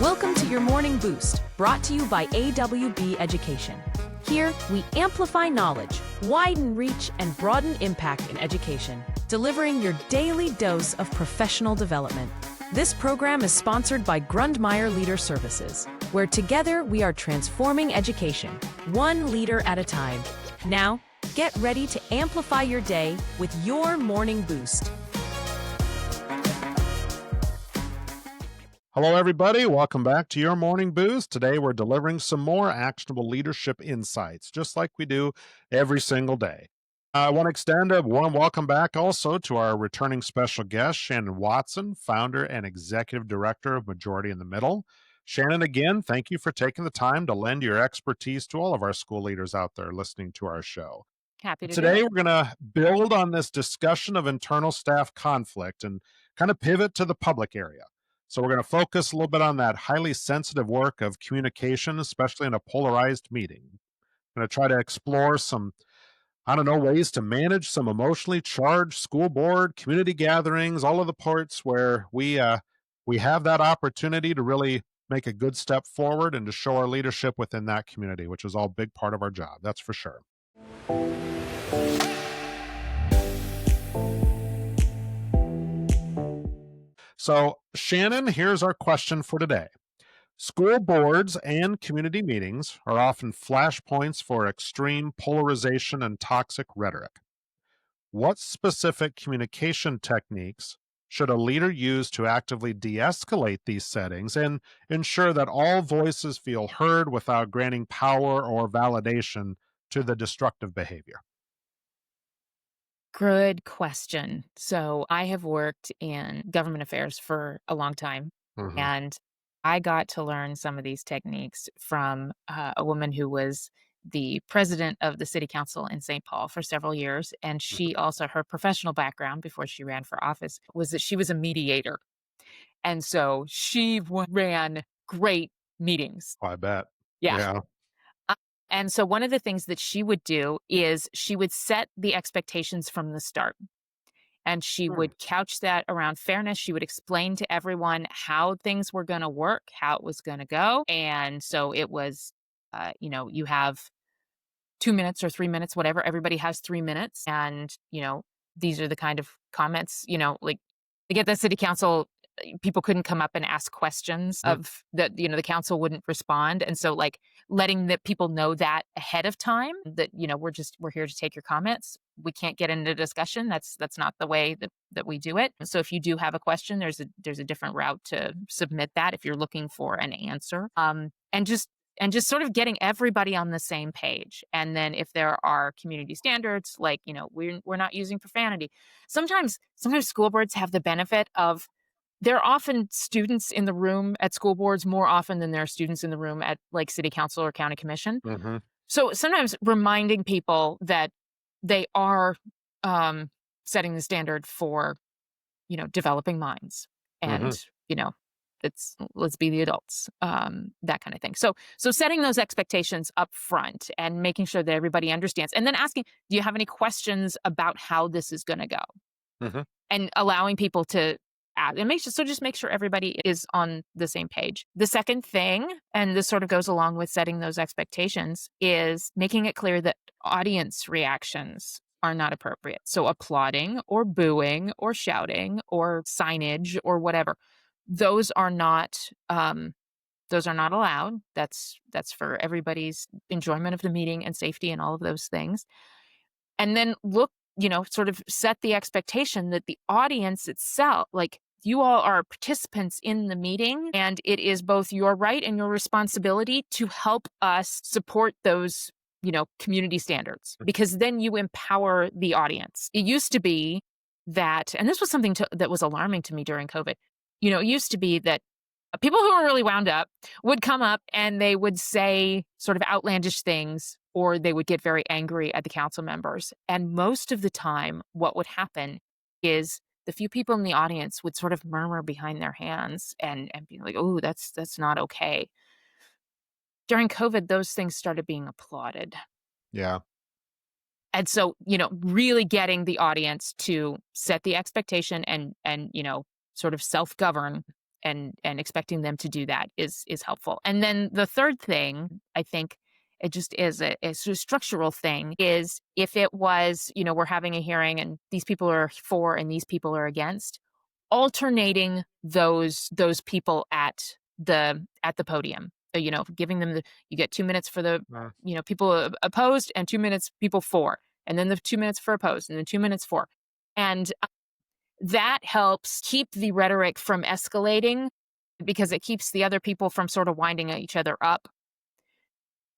Welcome to your Morning Boost, brought to you by AWB Education. Here, we amplify knowledge, widen reach, and broaden impact in education, delivering your daily dose of professional development. This program is sponsored by Grundmeyer Leader Services, where together we are transforming education, one leader at a time. Now, get ready to amplify your day with your Morning Boost. Hello, everybody. Welcome back to your Morning Boost. Today, we're delivering some more actionable leadership insights, just like we do every single day. I want to extend a warm welcome back also to our returning special guest, Shannon Watson, founder and executive director of Majority in the Middle. Shannon, again, thank you for taking the time to lend your expertise to all of our school leaders out there listening to our show. Happy to Today, do we're going to build on this discussion of internal staff conflict and kind of pivot to the public area. So we're going to focus a little bit on that highly sensitive work of communication, especially in a polarized meeting. I'm going to try to explore some, ways to manage some emotionally charged school board, community gatherings, all of the parts where we have that opportunity to really make a good step forward and to show our leadership within that community, which is all a big part of our job. That's for sure. So, Shannon, here's our question for today. School boards and community meetings are often flashpoints for extreme polarization and toxic rhetoric. What specific communication techniques should a leader use to actively de-escalate these settings and ensure that all voices feel heard without granting power or validation to the destructive behavior? Good question. So I have worked in government affairs for a long time, Mhm. and I got to learn some of these techniques from a woman who was the president of the city council in St. Paul for several years. And she also, her professional background before she ran for office was that she was a mediator. And so she ran great meetings. I bet. Yeah. Yeah. And so one of the things that she would do is she would set the expectations from the start. And she would couch that around fairness. She would explain to everyone how things were going to work, how it was going to go. And so it was, you have 2 minutes or 3 minutes, whatever. Everybody has 3 minutes. And, these are the kind of comments, like to get the city council, people couldn't come up and ask questions of that, the council wouldn't respond. And so like letting the people know that ahead of time that, we're here to take your comments. We can't get into discussion. That's not the way that we do it. So if you do have a question, there's a different route to submit that if you're looking for an answer. And just sort of getting everybody on the same page. And then if there are community standards, like, we're not using profanity. Sometimes school boards have the benefit of there are often students in the room at school boards more often than there are students in the room at like city council or county commission. Mm-hmm. So sometimes reminding people that they are setting the standard for, developing minds and, let's be the adults, that kind of thing. So setting those expectations up front and making sure that everybody understands and then asking, do you have any questions about how this is going to go? Mm-hmm. And allowing people to and just make sure everybody is on the same page. The second thing, and this sort of goes along with setting those expectations, is making it clear that audience reactions are not appropriate. So applauding or booing or shouting or signage or whatever, those are not allowed. That's for everybody's enjoyment of the meeting and safety and all of those things. And then sort of set the expectation that the audience itself, like you all are participants in the meeting, and it is both your right and your responsibility to help us support those, community standards, because then you empower the audience. It used to be that, and this was something that was alarming to me during COVID, it used to be that people who were really wound up would come up and they would say sort of outlandish things, or they would get very angry at the council members. And most of the time, what would happen is the few people in the audience would sort of murmur behind their hands and be like, oh, that's not okay. During COVID, those things started being applauded. Yeah. And so, really getting the audience to set the expectation and sort of self-govern and expecting them to do that is helpful. And then the third thing, I think it just is a sort of structural thing, is if it was, we're having a hearing and these people are for and these people are against, alternating those people at the podium. Giving them you get 2 minutes for the people opposed and 2 minutes people for, and then the 2 minutes for opposed and then 2 minutes for. And that helps keep the rhetoric from escalating because it keeps the other people from sort of winding each other up.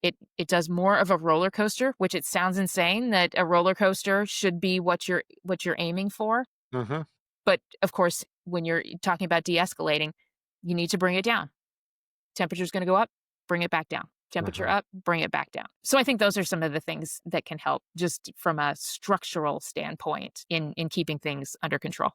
It does more of a roller coaster, which it sounds insane that a roller coaster should be what you're aiming for. Mm-hmm. But of course, when you're talking about de-escalating, you need to bring it down. Temperature's going to go up, bring it back down. Temperature up, bring it back down. So I think those are some of the things that can help just from a structural standpoint in keeping things under control.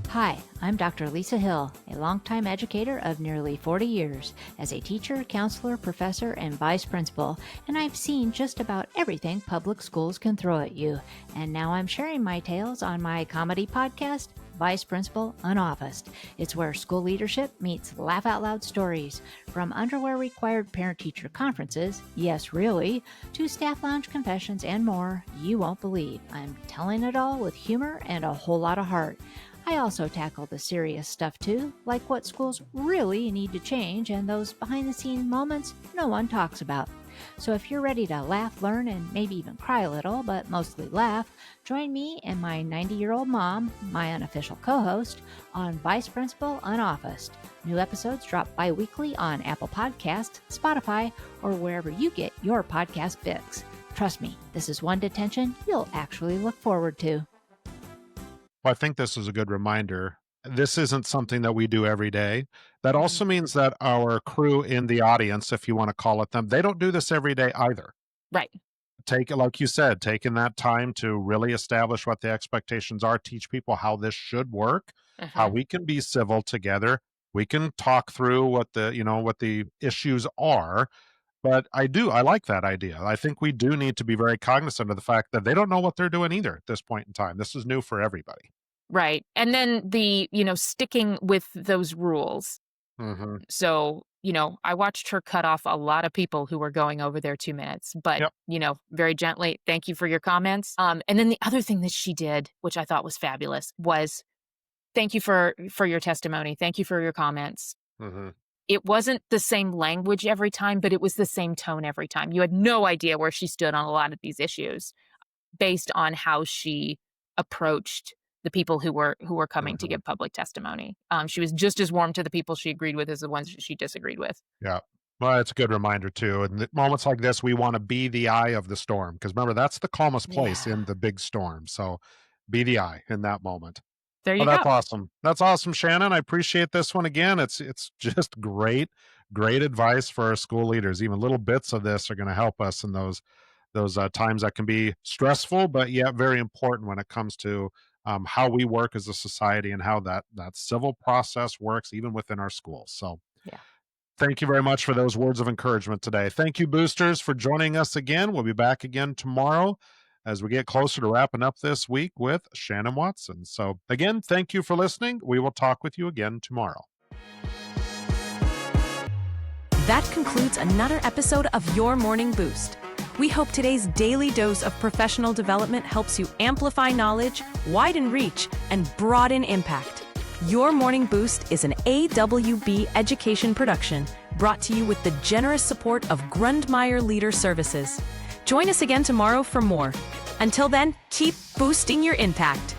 Hi, I'm Dr. Lisa Hill, a longtime educator of nearly 40 years as a teacher, counselor, professor, and vice principal, and I've seen just about everything public schools can throw at you. And now I'm sharing my tales on my comedy podcast, Vice Principal Unofficed. It's where school leadership meets laugh out loud stories. From underwear required parent-teacher conferences, yes really, to staff lounge confessions and more, you won't believe. I'm telling it all with humor and a whole lot of heart. I also tackle the serious stuff too, like what schools really need to change and those behind-the-scenes moments no one talks about. So if you're ready to laugh, learn, and maybe even cry a little, but mostly laugh, join me and my 90-year-old mom, my unofficial co-host, on Vice Principal Unofficed. New episodes drop bi-weekly on Apple Podcasts, Spotify, or wherever you get your podcast fix. Trust me, this is one detention you'll actually look forward to. Well, I think this is a good reminder. This isn't something that we do every day. That also means that our crew in the audience, if you want to call it them, they don't do this every day either. Right. Like you said, taking that time to really establish what the expectations are, teach people how this should work, how we can be civil together. We can talk through what the issues are. But I like that idea. I think we do need to be very cognizant of the fact that they don't know what they're doing either at this point in time. This is new for everybody. Right. And then the, sticking with those rules. Mm-hmm. So, I watched her cut off a lot of people who were going over their 2 minutes, but, very gently, thank you for your comments. And then the other thing that she did, which I thought was fabulous, was thank you for your testimony. Thank you for your comments. Mm-hmm. It wasn't the same language every time, but it was the same tone every time. You had no idea where she stood on a lot of these issues based on how she approached the people who were coming to give public testimony. She was just as warm to the people she agreed with as the ones she disagreed with. Yeah. Well, it's a good reminder too. And at moments like this, we want to be the eye of the storm, because remember, that's the calmest place in the big storm. So be the eye in that moment. There you go. That's awesome. That's awesome, Shannon. I appreciate this one again. It's just great advice for our school leaders. Even little bits of this are going to help us in those times that can be stressful, but yet very important when it comes to how we work as a society and how that civil process works even within our schools. So thank you very much for those words of encouragement today. Thank you, boosters, for joining us again. We'll be back again tomorrow as we get closer to wrapping up this week with Shannon Watson. So again, thank you for listening. We will talk with you again tomorrow. That concludes another episode of Your Morning Boost. We hope today's daily dose of professional development helps you amplify knowledge, widen reach, and broaden impact. Your Morning Boost is an AWB education production brought to you with the generous support of Grundmeyer Leader Services. Join us again tomorrow for more. Until then, keep boosting your impact.